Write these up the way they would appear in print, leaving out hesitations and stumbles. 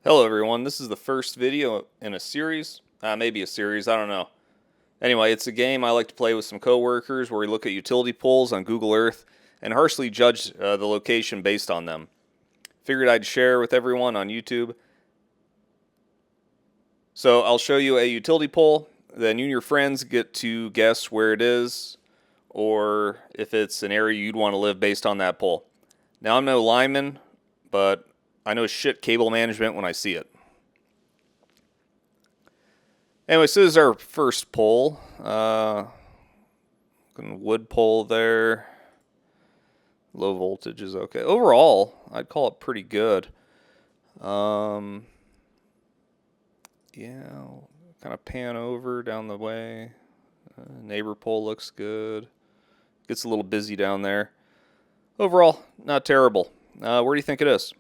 Hello everyone, this is the first video in a series, maybe a series, I don't know. Anyway, it's a game I like to play with some coworkers where we look at utility poles on Google Earth and harshly judge the location based on them. Figured I'd share with everyone on YouTube. So I'll show you a utility pole, then you and your friends get to guess where it is or if it's an area you'd want to live based on that pole. Now I'm no lineman, but I know shit cable management when I see it. Anyway, so this is our first pole. Wood pole there. Low voltage is okay. Overall, I'd call it pretty good. Yeah, I'll kind of pan over down the way. Neighbor pole looks good. Gets a little busy down there. Overall, not terrible. Where do you think it is?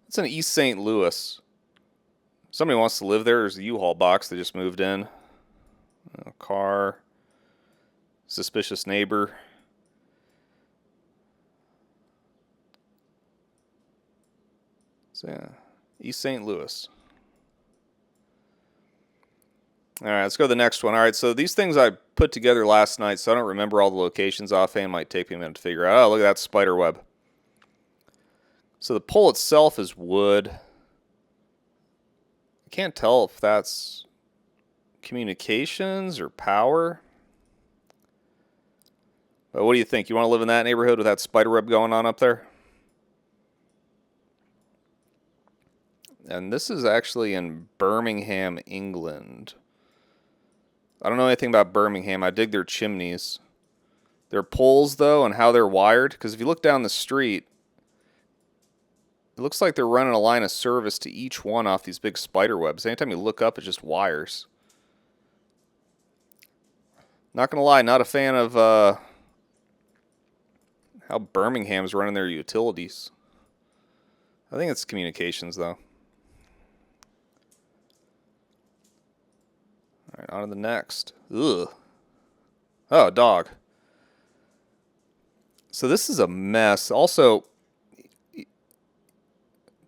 It's in East St. Louis. Somebody wants to live there. There's a U-Haul box they just moved in. A car. Suspicious neighbor. So yeah, East St. Louis. All right, let's go to the next one. All right, so these things I put together last night, so I don't remember all the locations offhand. Might take me a minute to figure out. Oh, look at that spider web. So the pole itself is wood. I can't tell if that's communications or power. But what do you think? You want to live in that neighborhood with that spider web going on up there? And this is actually in Birmingham, England. I don't know anything about Birmingham. I dig their chimneys. Their poles, though, and how they're wired. Because if you look down the street, it looks like they're running a line of service to each one off these big spider webs. Anytime you look up, it's just wires. Not going to lie, not a fan of how Birmingham's running their utilities. I think it's communications, though. All right, on to the next. Ugh. Oh, dog. So this is a mess. Also,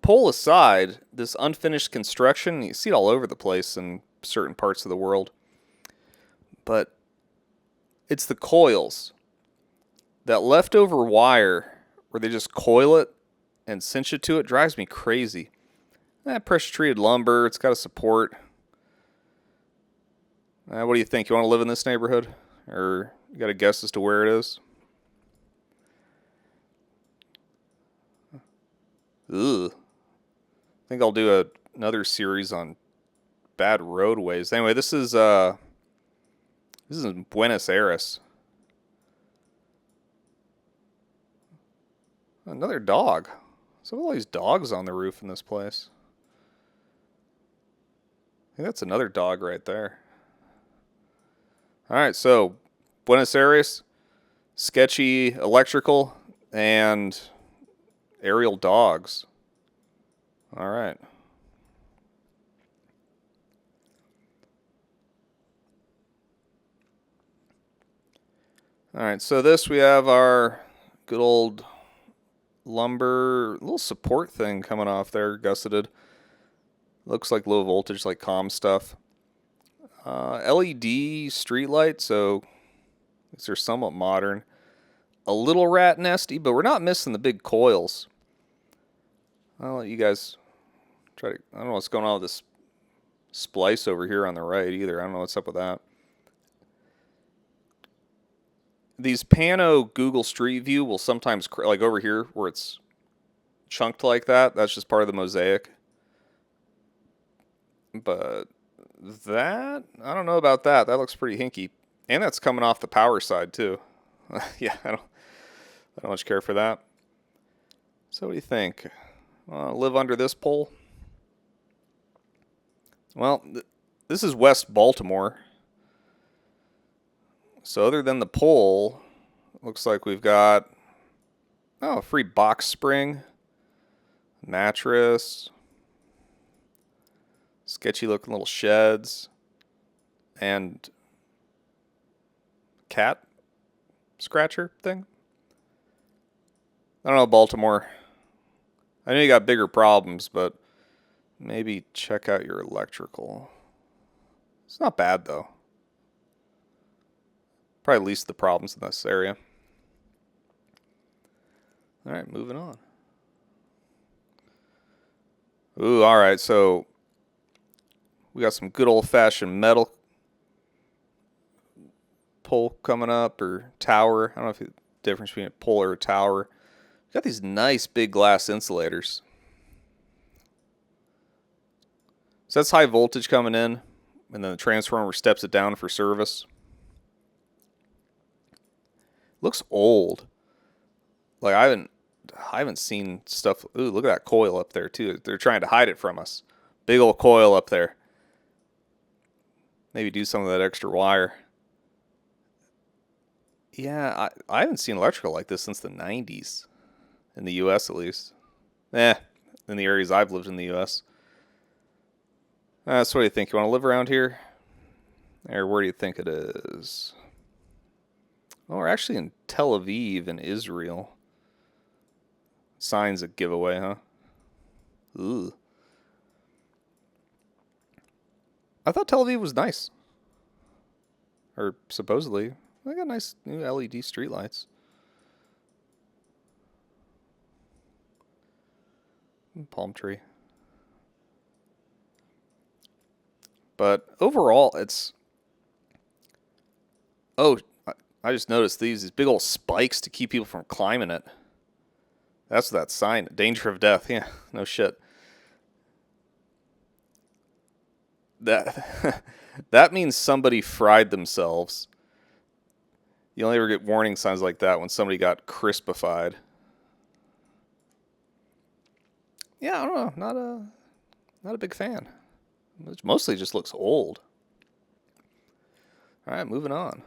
pole aside, this unfinished construction, you see it all over the place in certain parts of the world. But it's the coils. That leftover wire where they just coil it and cinch it to it drives me crazy. That pressure-treated lumber, it's got a support. What do you think? You want to live in this neighborhood? Or you got a guess as to where it is? Ugh. I think I'll do another series on bad roadways. Anyway, this is in Buenos Aires. Another dog. So all these dogs on the roof in this place. I think that's another dog right there. All right, so Buenos Aires, sketchy electrical, and aerial dogs. All right. All right, so this we have our good old lumber, little support thing coming off there, gusseted. Looks like low voltage, like comm stuff. LED street light, so these are somewhat modern. A little rat nesty, but we're not missing the big coils. I'll let you guys try to. I don't know what's going on with this splice over here on the right either. I don't know what's up with that. These Pano Google Street View will sometimes, like over here where it's chunked like that, that's just part of the mosaic. But that, I don't know about that. That looks pretty hinky. And that's coming off the power side too. Yeah, I don't much care for that. So what do you think? Live under this pole? Well, this is West Baltimore. So other than the pole, looks like we've got a free box spring, mattress, sketchy looking little sheds, and cat scratcher thing. I don't know, Baltimore. I know you got bigger problems, but maybe check out your electrical. It's not bad, though. Probably least the problems in this area. All right, moving on. Ooh, all right, so we got some good old-fashioned metal pole coming up, or tower. I don't know if the difference between a pole or a tower. We got these nice big glass insulators. So that's high voltage coming in, and then the transformer steps it down for service. Looks old. Like I haven't seen stuff. Ooh, look at that coil up there too. They're trying to hide it from us. Big old coil up there. Maybe do some of that extra wire. Yeah, I haven't seen electrical like this since the 90s. In the U.S. at least. In the areas I've lived in the U.S. So what do you think? You want to live around here? Or where do you think it is? Oh, we're actually in Tel Aviv in Israel. Signs a giveaway, huh? Ooh. I thought Tel Aviv was nice. Or supposedly. They got nice new LED streetlights. Palm tree. But overall, it's... Oh, I just noticed these big old spikes to keep people from climbing it. That's that sign. Danger of death. Yeah, no shit. That that means somebody fried themselves. You only ever get warning signs like that when somebody got crispified. Yeah, I don't know. Not a big fan. It mostly just looks old. All right, moving on.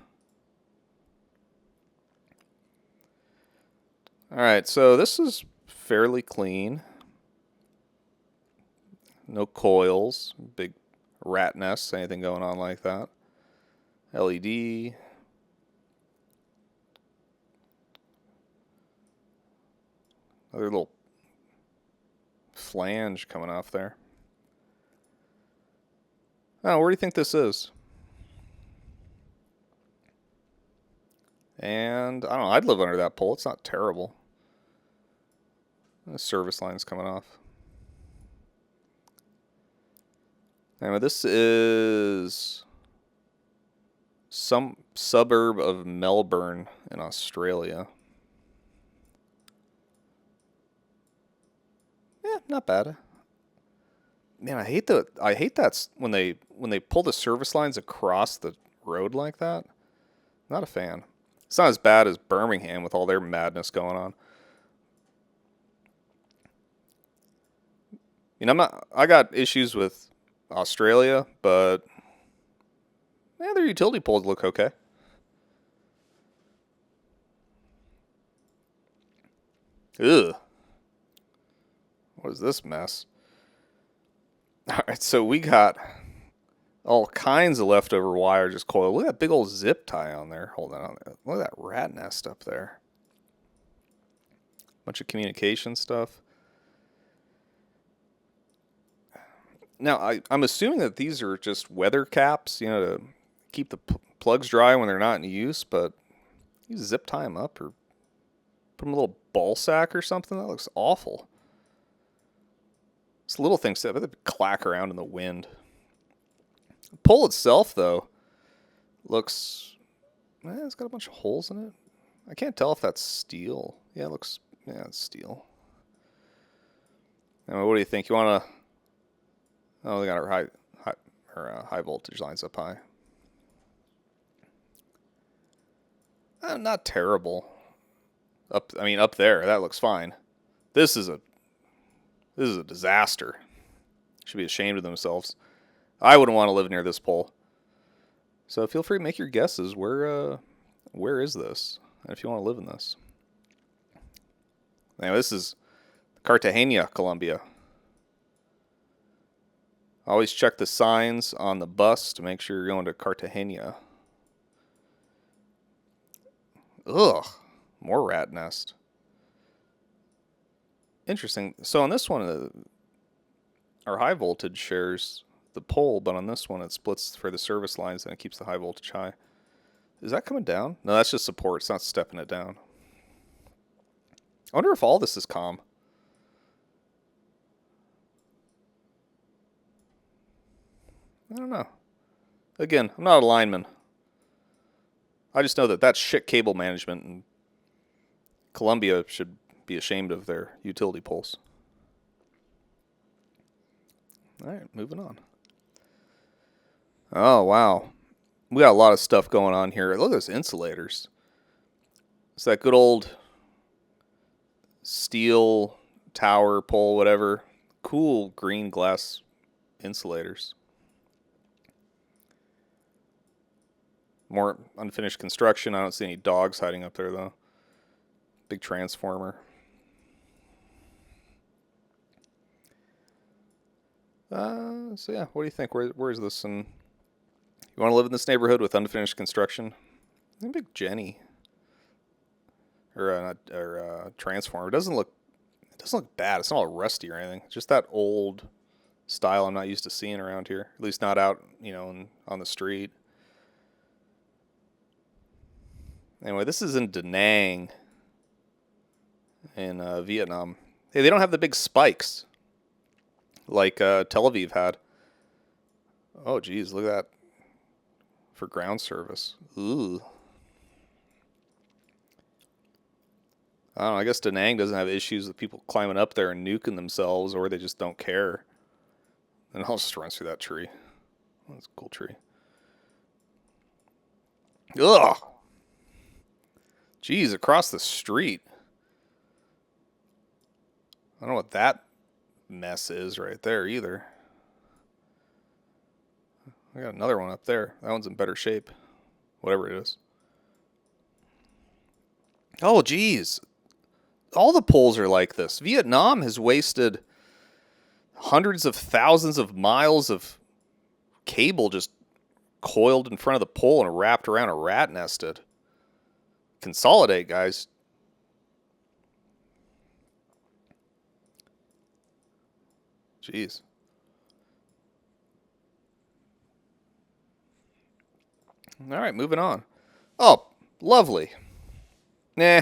All right, so this is fairly clean. No coils, big rat nests, anything going on like that. LED. Another little flange coming off there. Oh, where do you think this is? And I don't know, I'd live under that pole. It's not terrible. The service line's coming off. Anyway, this is some suburb of Melbourne in Australia. Yeah, not bad. Man, I hate that when they pull the service lines across the road like that. Not a fan. It's not as bad as Birmingham with all their madness going on. I got issues with Australia, but yeah, their utility poles look okay. Ugh. What is this mess? All right, so we got all kinds of leftover wire just coiled. Look at that big old zip tie on there. Hold on. Look at that rat nest up there. Bunch of communication stuff. Now, I'm assuming that these are just weather caps, to keep the plugs dry when they're not in use, but you zip tie them up or put them in a little ball sack or something. That looks awful. It's little things that clack around in the wind. The pole itself, though, looks... it's got a bunch of holes in it. I can't tell if that's steel. Yeah, it's steel. Now, what do you think? You want to... Oh, they got our high voltage lines up high. Not terrible. Up there, that looks fine. This is a disaster. Should be ashamed of themselves. I wouldn't want to live near this pole. So feel free to make your guesses. Where is this? And if you want to live in this. Now, this is Cartagena, Colombia. Always check the signs on the bus to make sure you're going to Cartagena. Ugh, more rat nest. Interesting. So on this one, our high voltage shares the pole, but on this one it splits for the service lines and it keeps the high voltage high. Is that coming down? No, that's just support. It's not stepping it down. I wonder if all this is comm. I don't know. Again, I'm not a lineman. I just know that that's shit cable management, and Columbia should be ashamed of their utility poles. All right, moving on. Oh, wow. We got a lot of stuff going on here. Look at those insulators. It's that good old steel tower pole, whatever. Cool green glass insulators. More unfinished construction. I don't see any dogs hiding up there, though. Big transformer. So yeah, what do you think? Where is this? And you want to live in this neighborhood with unfinished construction? Big Jenny or transformer. It doesn't look bad. It's not all rusty or anything. It's just that old style I'm not used to seeing around here. At least not out, on the street. Anyway, this is in Da Nang in Vietnam. Hey, they don't have the big spikes like Tel Aviv had. Oh, geez, look at that for ground service. Ooh. I don't know, I guess Da Nang doesn't have issues with people climbing up there and nuking themselves, or they just don't care. And I'll just run through that tree. Oh, that's a cool tree. Ugh! Jeez, across the street. I don't know what that mess is right there either. I got another one up there. That one's in better shape. Whatever it is. Oh, geez. All the poles are like this. Vietnam has wasted hundreds of thousands of miles of cable just coiled in front of the pole and wrapped around a rat nested. Consolidate, guys. Jeez. All right, moving on. Oh, lovely. Nah.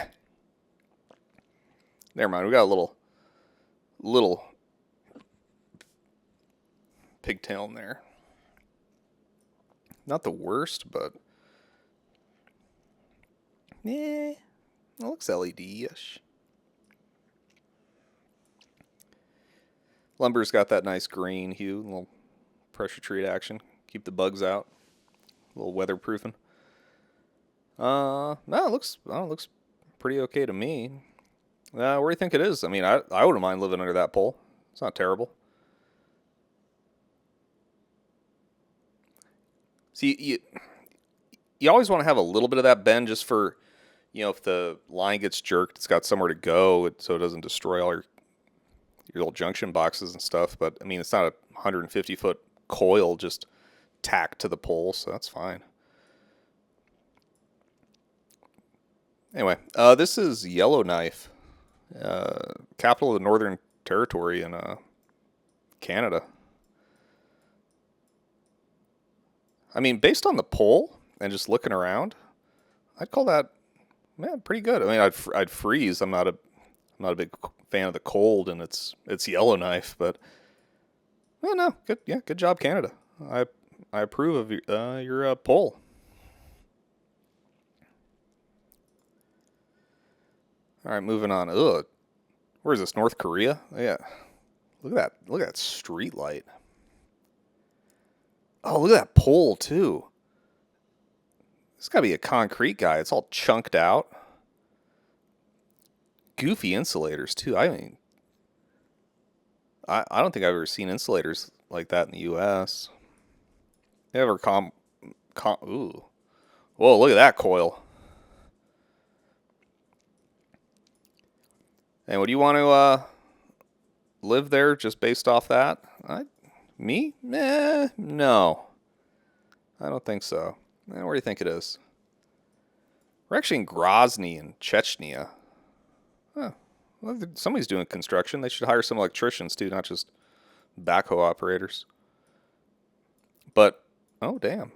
Never mind. We got a little pigtail in there. Not the worst, but yeah, it looks LED-ish. Lumber's got that nice green hue, a little pressure treat action. Keep the bugs out. A little weatherproofing. No, it looks pretty okay to me. Where do you think it is? I mean, I wouldn't mind living under that pole. It's not terrible. See, you always want to have a little bit of that bend just for, if the line gets jerked, it's got somewhere to go so it doesn't destroy all your little junction boxes and stuff. But, I mean, it's not a 150-foot coil just tacked to the pole, so that's fine. Anyway, this is Yellowknife, capital of the Northern Territory in Canada. I mean, based on the pole and just looking around, I'd call that, pretty good. I mean, I'd freeze. I'm not a big fan of the cold, and it's Yellowknife, but no, good. Yeah, good job, Canada. I approve of your pole. All right, moving on. Ugh, where is this? North Korea? Yeah, look at that. Look at that street light. Oh, look at that pole, too. This got to be a concrete guy. It's all chunked out. Goofy insulators, too. I mean, I don't think I've ever seen insulators like that in the U.S. Ever ooh. Whoa, look at that coil. And would you want to live there just based off that? Me? No. I don't think so. Where do you think it is? We're actually in Grozny in Chechnya. Huh. Well, somebody's doing construction. They should hire some electricians too, not just backhoe operators. But, oh, damn.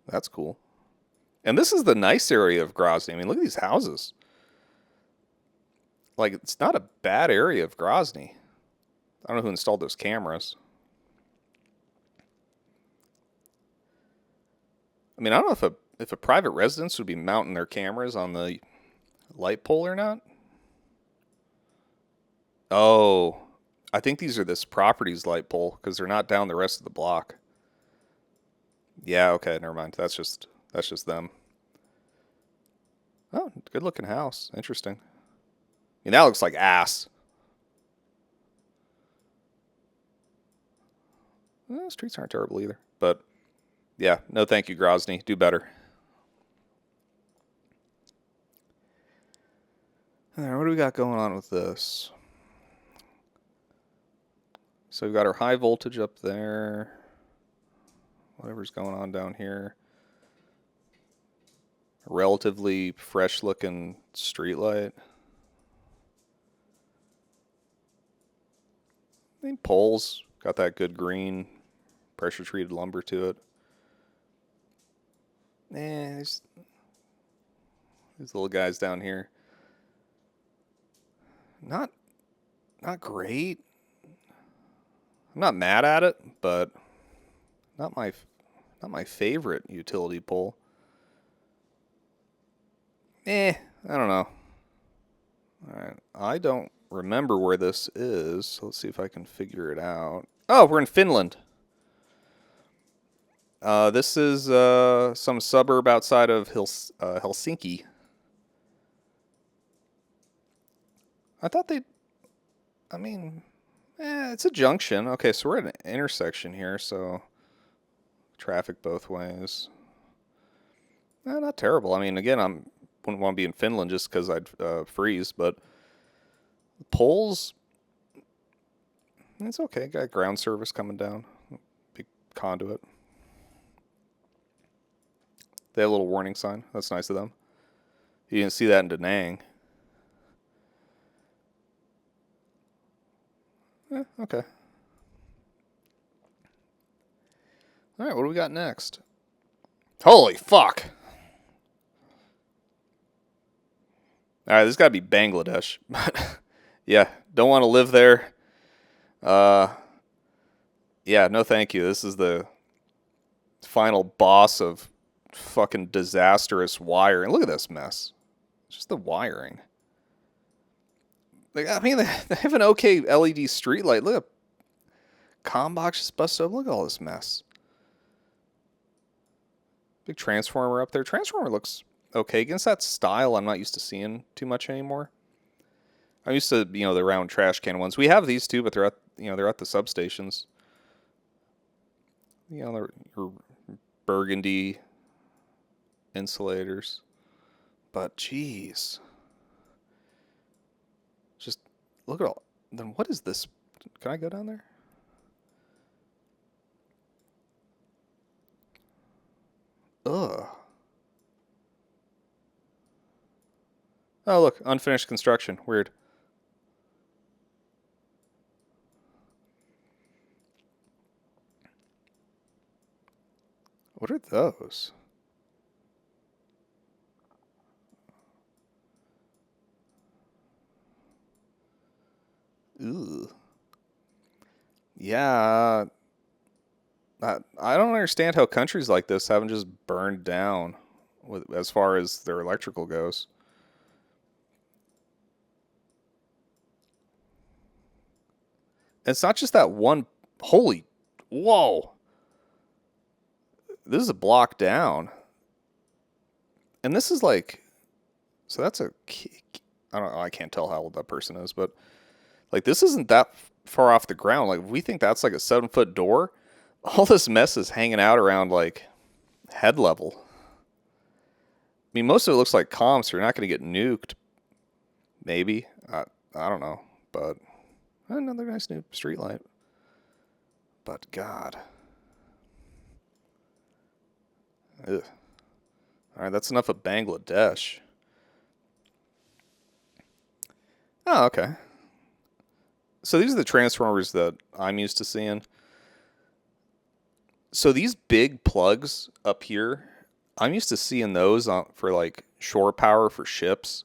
That's cool. And this is the nice area of Grozny. I mean, look at these houses. Like, it's not a bad area of Grozny. I don't know who installed those cameras. I mean, I don't know if a private residence would be mounting their cameras on the light pole or not. Oh, I think these are this property's light pole because they're not down the rest of the block. Yeah, okay, never mind. That's just them. Oh, good looking house. Interesting. I mean, that looks like ass. Well, streets aren't terrible either. But, yeah, no thank you, Grozny. Do better. Alright, what do we got going on with this? So we've got our high voltage up there. Whatever's going on down here. A relatively fresh looking street light. I mean, poles. Got that good green pressure treated lumber to it. These little guys down here. Not great. I'm not mad at it, but not my favorite utility pole. I don't know. Alright, I don't remember where this is, so let's see if I can figure it out. Oh, we're in Finland. This is some suburb outside of Helsinki. I mean, it's a junction. Okay, so we're at an intersection here, so traffic both ways. Not terrible. I mean, again, I wouldn't want to be in Finland just because I'd freeze, but the poles, it's okay. Got ground service coming down. Big conduit. They have a little warning sign. That's nice of them. You didn't see that in Da Nang. Okay. Alright, what do we got next? Holy fuck! Alright, this has got to be Bangladesh. Yeah, don't want to live there. Yeah, no thank you. This is the final boss of fucking disastrous wiring. Look at this mess. Just the wiring. Like, I mean, they have an okay LED streetlight. Look at comm box just busted up. Look at all this mess. Big transformer up there. Transformer looks okay. Against that style, I'm not used to seeing too much anymore. I'm used to, the round trash can ones. We have these too, but they're at the substations. They're burgundy insulators. But jeez. Just look at all. Then what is this? Can I go down there? Ugh. Oh, look, unfinished construction. Weird. What are those? Ooh. Yeah. I don't understand how countries like this haven't just burned down as far as their electrical goes. It's not just that one. Holy. Whoa. This is a block down. And this is like. So that's a. I don't know. I can't tell how old that person is, but. Like, this isn't that far off the ground. Like, if we think that's like a 7-foot door, all this mess is hanging out around, like, head level. I mean, most of it looks like comms, so you're not going to get nuked. Maybe. I don't know. But another nice new streetlight. But, God. Ugh. All right, that's enough of Bangladesh. Oh, okay. So these are the transformers that I'm used to seeing. So these big plugs up here, I'm used to seeing those for like shore power for ships.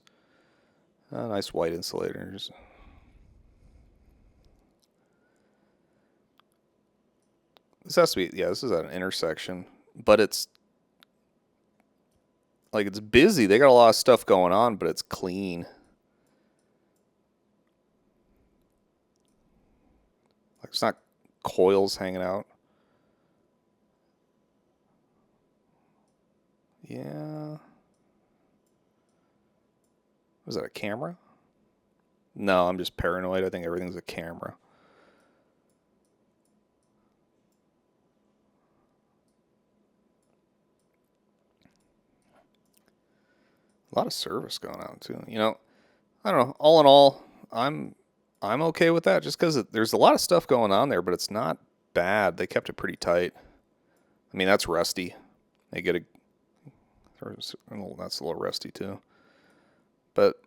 Nice white insulators. This has to be, yeah, this is at an intersection, but it's like it's busy. They got a lot of stuff going on, but it's clean. Like it's not coils hanging out. Yeah. Was that a camera? No, I'm just paranoid. I think everything's a camera. A lot of service going on too. I don't know. All in all, I'm I'm okay with that just because there's a lot of stuff going on there, but it's not bad. They kept it pretty tight. I mean, that's rusty. They get a that's a little rusty too, but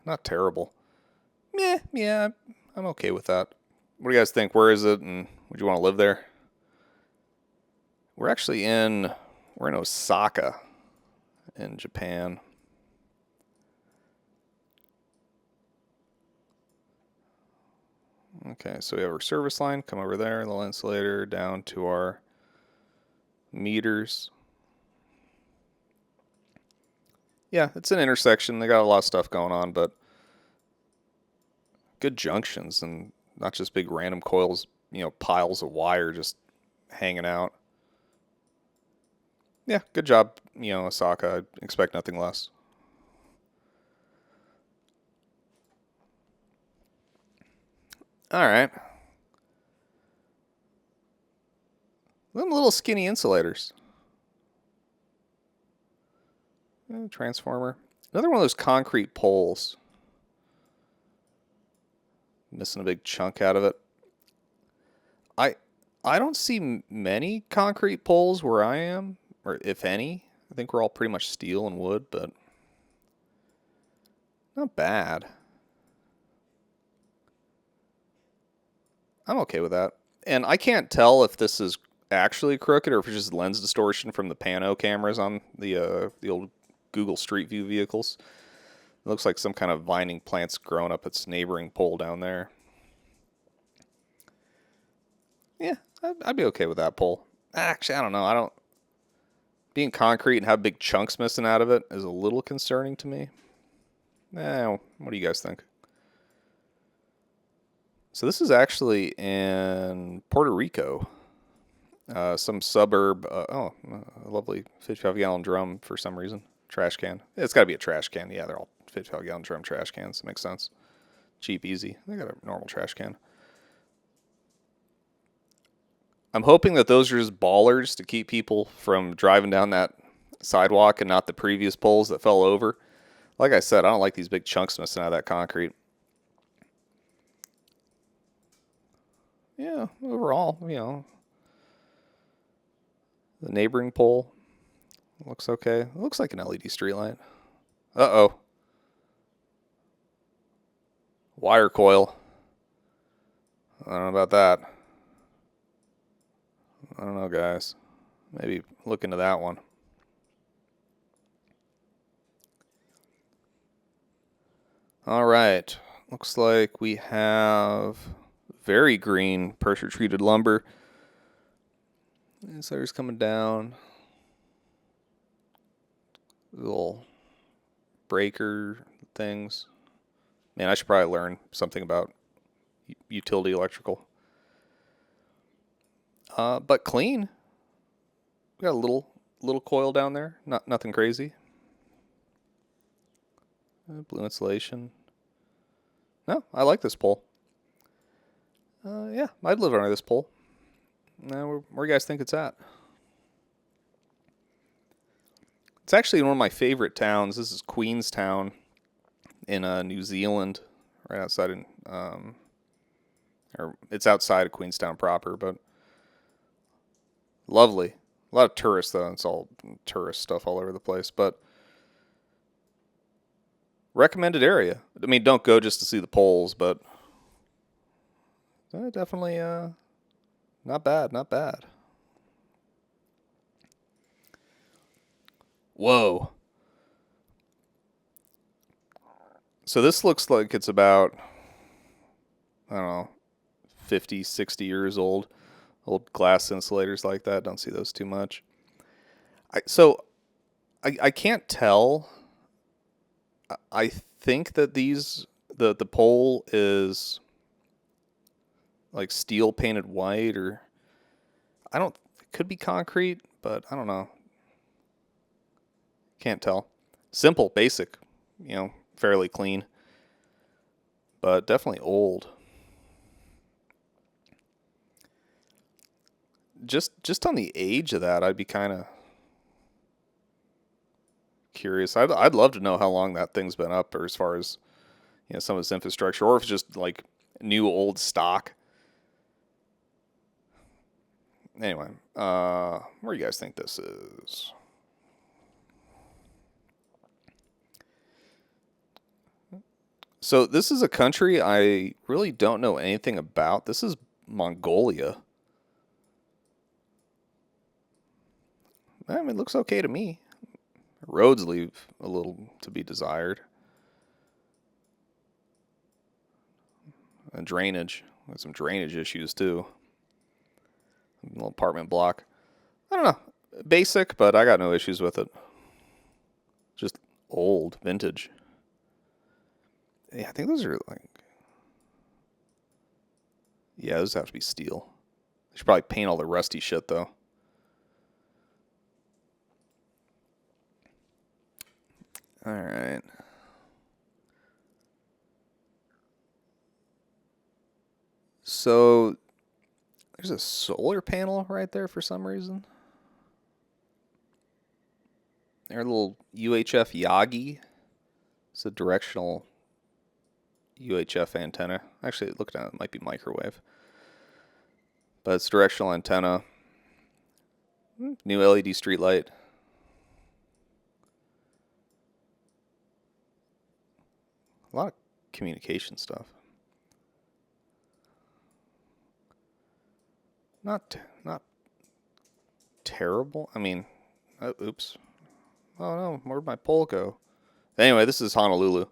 not terrible. Yeah, I'm okay with that. What do you guys think? Where is it, and would you want to live there? We're actually we're in Osaka, in Japan. Okay, so we have our service line. Come over there, the insulator down to our meters. Yeah, it's an intersection. They got a lot of stuff going on, but good junctions and not just big random coils, piles of wire just hanging out. Yeah, good job, Osaka. I expect nothing less. All right. Them little skinny insulators. Transformer. Another one of those concrete poles. Missing a big chunk out of it. I I don't see many concrete poles where I am, or if any. I think we're all pretty much steel and wood, but not bad. I'm okay with that. And I can't tell if this is actually crooked or if it's just lens distortion from the pano cameras on the old Google Street View vehicles. It looks like some kind of vining plant's growing up its neighboring pole down there. Yeah, I'd be okay with that pole. Actually, I don't know. I don't. Being concrete and have big chunks missing out of it is a little concerning to me. What do you guys think? So this is actually in Puerto Rico, some suburb. A lovely 55-gallon drum for some reason. Trash can. It's got to be a trash can. Yeah, they're all 55-gallon drum trash cans. Makes sense. Cheap, easy. They got a normal trash can. I'm hoping that those are just ballers to keep people from driving down that sidewalk and not the previous poles that fell over. Like I said, I don't like these big chunks missing out of that concrete. Yeah, overall, the neighboring pole looks okay. It looks like an LED streetlight. Uh-oh. Wire coil. I don't know about that. I don't know, guys. Maybe look into that one. All right. Looks like we have very green pressure treated lumber. Insulators coming down. Little breaker things. Man, I should probably learn something about utility electrical. But clean. We got a little coil down there. Nothing crazy. Blue insulation. No, I like this pole. Yeah, I'd live under this pole. Where do you guys think it's at? It's actually one of my favorite towns. This is Queenstown in New Zealand, right outside or it's outside of Queenstown proper, but lovely. A lot of tourists though. It's all tourist stuff all over the place, but Recommended area. I mean, don't go just to see the poles, but definitely not bad, not bad. Whoa. So this looks like it's about, I don't know, 50, 60 years old. Old glass insulators like that. Don't see those too much. I can't tell. I think that the pole is like steel painted white, or I don't, it could be concrete, but I don't know. Can't tell. Simple, basic, fairly clean, but definitely old. Just on the age of that, I'd be kind of curious. I'd love to know how long that thing's been up, or as far as some of its infrastructure, or if it's just like new old stock. Anyway, where do you guys think this is? So this is a country I really don't know anything about. This is Mongolia. I mean, it looks okay to me. Roads leave a little to be desired. And drainage. There's some drainage issues too. A little apartment block. I don't know. Basic, but I got no issues with it. Just old, vintage. Yeah, I think those are like... Yeah, those have to be steel. They should probably paint all the rusty shit though. Alright. So, there's a solar panel right there for some reason. There's a little UHF Yagi. It's a directional UHF antenna. Actually, looking at it, might be microwave. But it's directional antenna. New LED street light. A lot of communication stuff. Not terrible. I mean, oops. Oh no, where'd my pole go? Anyway, this is Honolulu.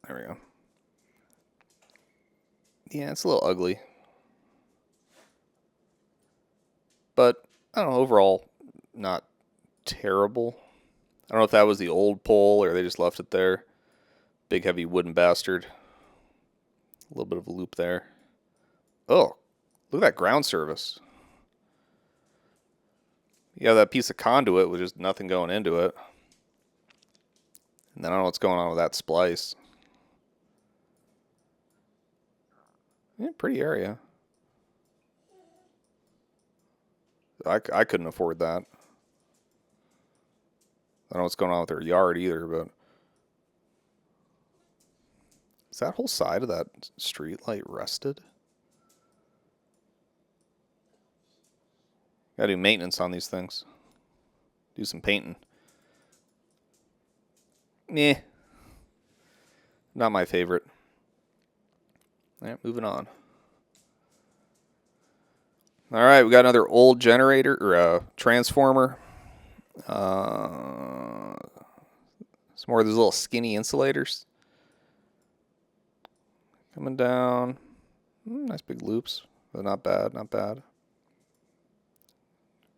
There we go. Yeah, it's a little ugly. But, I don't know, overall, not terrible. I don't know if that was the old pole or they just left it there. Big, heavy wooden bastard. A little bit of a loop there. Oh, look at that ground service. You have that piece of conduit with just nothing going into it. And then I don't know what's going on with that splice. Yeah, pretty area. I couldn't afford that. I don't know what's going on with their yard either, but... Is that whole side of that street light rusted? Gotta do maintenance on these things. Do some painting. Meh. Not my favorite. Alright, moving on. Alright, we got another old generator, or transformer. Some more of those little skinny insulators. Coming down. Nice big loops. But not bad, not bad.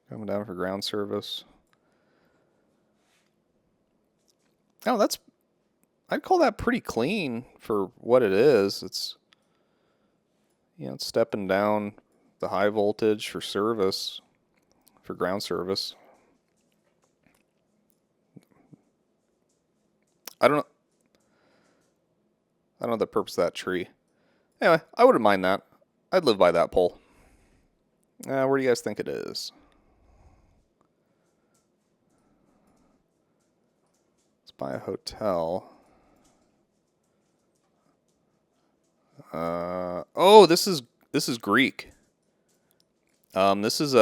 Coming down for ground service. Oh, I'd call that pretty clean for what it is. It's stepping down the high voltage for service, for ground service. I don't know the purpose of that tree. Anyway, I wouldn't mind that. I'd live by that pole. Where do you guys think it is? It's by a hotel. Oh, this is Greek. This is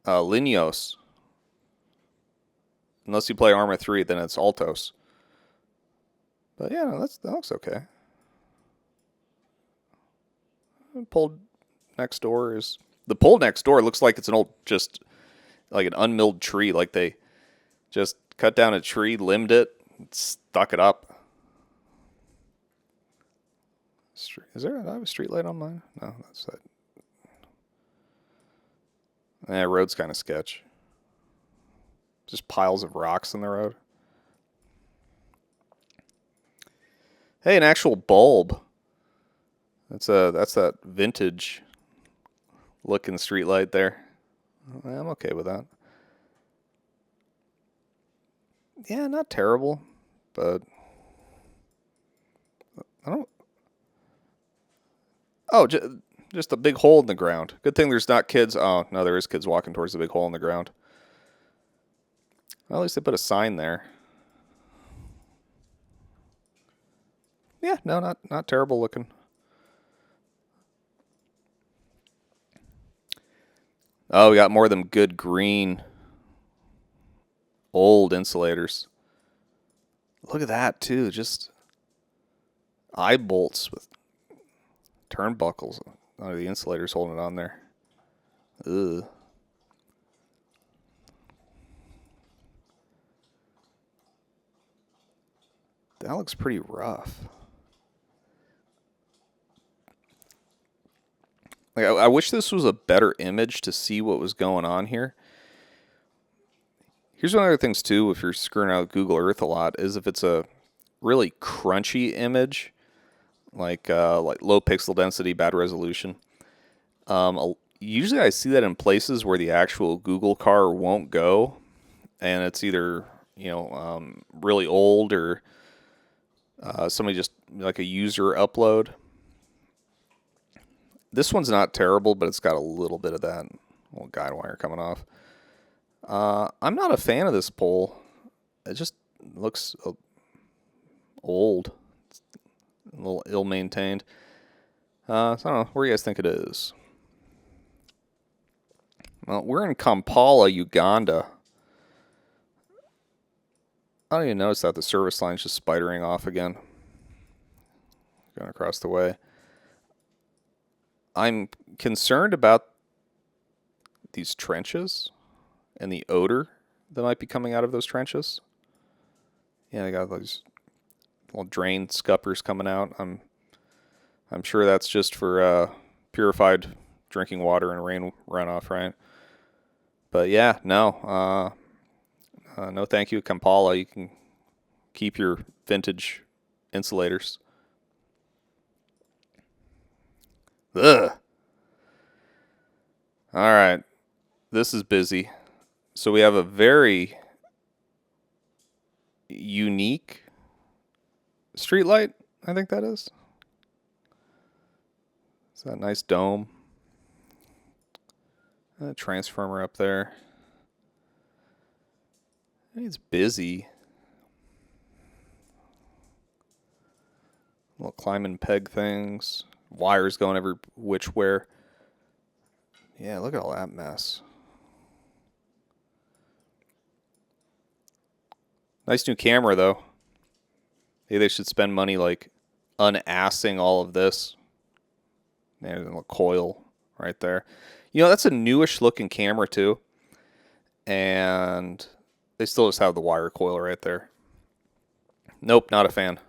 Linios. Unless you play Arma 3, then it's Altos. But yeah, no, that looks okay. The pole next door looks like it's an old, just like an unmilled tree. Like they just cut down a tree, limbed it, stuck it up. Is there a street light on mine? No, that's that. Yeah, road's kind of sketch. Just piles of rocks in the road. Hey, an actual bulb. That's that vintage looking street light there. I'm okay with that. Yeah, not terrible, but I don't. Oh, just a big hole in the ground. Good thing there's not kids. Oh, no, there is kids walking towards the big hole in the ground. Well, at least they put a sign there. Yeah, no, not terrible looking. Oh, we got more of them good green old insulators. Look at that too, just eye bolts with turnbuckles. Oh, the insulator's holding it on there. Ugh. That looks pretty rough. Like, I wish this was a better image to see what was going on here. Here's one of the other things too, if you're screwing out with Google Earth a lot, is if it's a really crunchy image, like low pixel density, bad resolution. Usually I see that in places where the actual Google car won't go, and it's either really old or somebody just like a user upload. This one's not terrible, but it's got a little bit of that little guide wire coming off. I'm not a fan of this pole. It just looks old. It's a little ill-maintained. So I don't know. Where do you guys think it is? Well, we're in Kampala, Uganda. I don't even notice that the service line's just spidering off again. Going across the way. I'm concerned about these trenches and the odor that might be coming out of those trenches. Yeah, they got those little drain scuppers coming out. I'm sure that's just for purified drinking water and rain runoff, right? But yeah, no, no thank you, Kampala. You can keep your vintage insulators. Ugh. All right. This is busy. So we have a very unique street light, I think that is. It's that nice dome. A transformer up there. It's busy. Little climbing peg things. Wires going every which where. Yeah, look at all that mess. Nice new camera, though. Maybe they should spend money, like, unassing all of this. There's a little coil right there. That's a newish looking camera, too. And they still just have the wire coil right there. Nope, not a fan.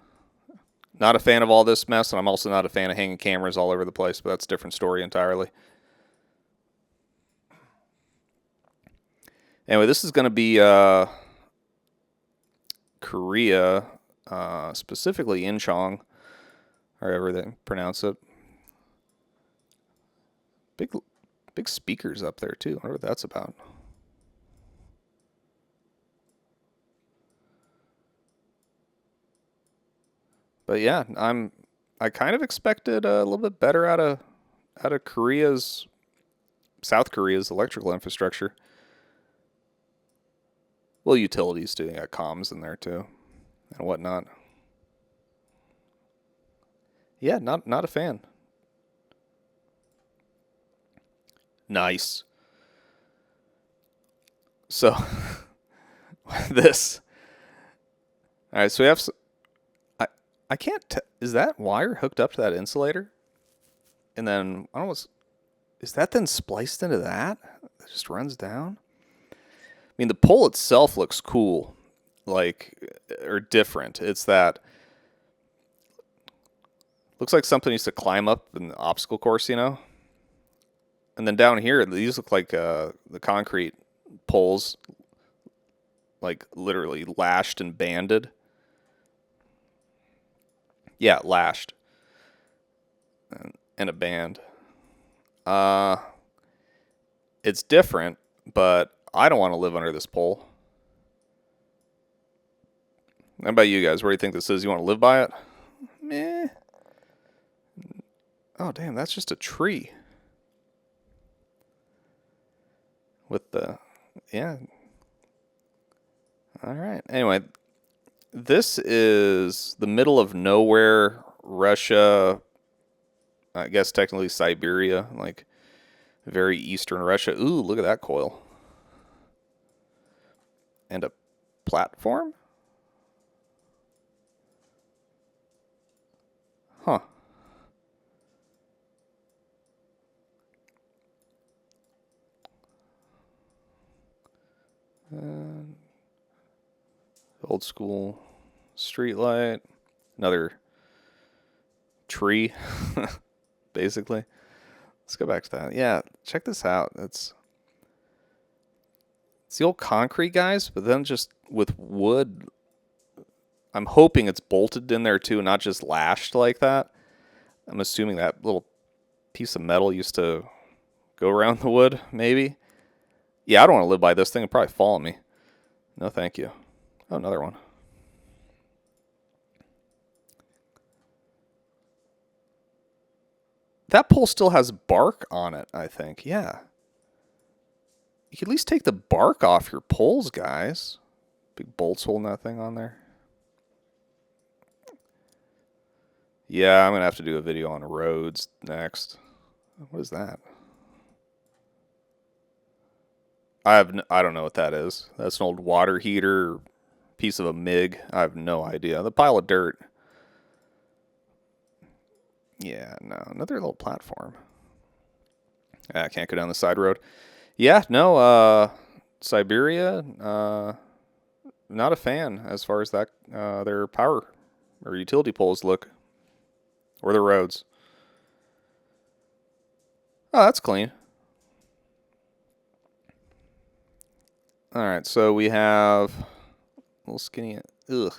Not a fan of all this mess, and I'm also not a fan of hanging cameras all over the place, but that's a different story entirely. Anyway, this is going to be Korea, specifically Incheon, or however they pronounce it. Big speakers up there, too. I wonder what that's about. But yeah, I kind of expected a little bit better out of South Korea's electrical infrastructure. Well, utilities too. Got comms in there too, and whatnot. Yeah, not a fan. Nice. So, This. All right, so we have. I can't. Is that wire hooked up to that insulator? And then I don't know. Is that then spliced into that? It just runs down. I mean, the pole itself looks cool, like or different. It's that looks like something used to climb up in the obstacle course, you know. And then down here, these look like the concrete poles, like literally lashed and banded. Yeah, lashed and a band. It's different, but I don't want to live under this pole. How about you guys? Where do you think this is? You want to live by it? Meh. Oh, damn, that's just a tree. With the, yeah. All right. Anyway, this is the middle of nowhere, Russia. I guess technically Siberia, like very eastern Russia. Ooh, look at that coil. And a platform? Huh. Old school street light. Another tree, basically. Let's go back to that. Yeah, check this out. It's the old concrete, guys, but then just with wood. I'm hoping it's bolted in there too, not just lashed like that. I'm assuming that little piece of metal used to go around the wood, maybe. Yeah, I don't want to live by this thing. It'd probably fall on me. No, thank you. Oh, another one. That pole still has bark on it, I think. Yeah. You could at least take the bark off your poles, guys. Big bolts holding that thing on there. Yeah, I'm going to have to do a video on roads next. What is that? I don't know what that is. That's an old water heater, piece of a MIG. I have no idea. The pile of dirt. Yeah, no, another little platform. I can't go down the side road. Yeah, no, Siberia, not a fan as far as that their power or utility poles look, or the roads. Oh, that's clean. All right, so we have a little skinny. Ugh.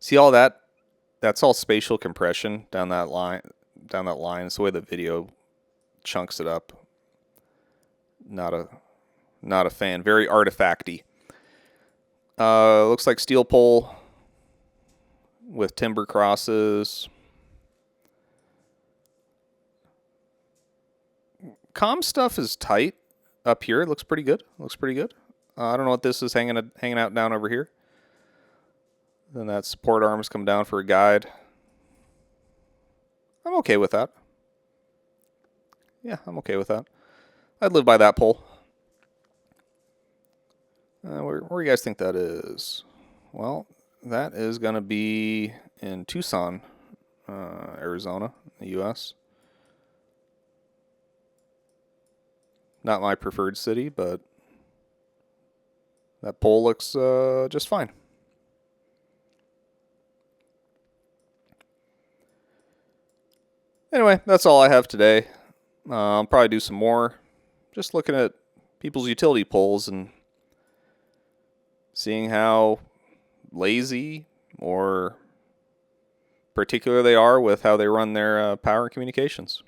See all that? That's all spatial compression down that line. Down that line. It's the way the video chunks it up. Not a fan. Very artifacty. Looks like steel pole with timber crosses. Comm stuff is tight up here. It looks pretty good. I don't know what this is hanging out down over here. Then that support arms come down for a guide. I'm okay with that. Yeah, I'm okay with that. I'd live by that pole. Where do you guys think that is? Well, that is going to be in Tucson, Arizona, the U.S. Not my preferred city, but that pole looks just fine. Anyway, that's all I have today. I'll probably do some more. Just looking at people's utility poles and seeing how lazy or particular they are with how they run their power and communications.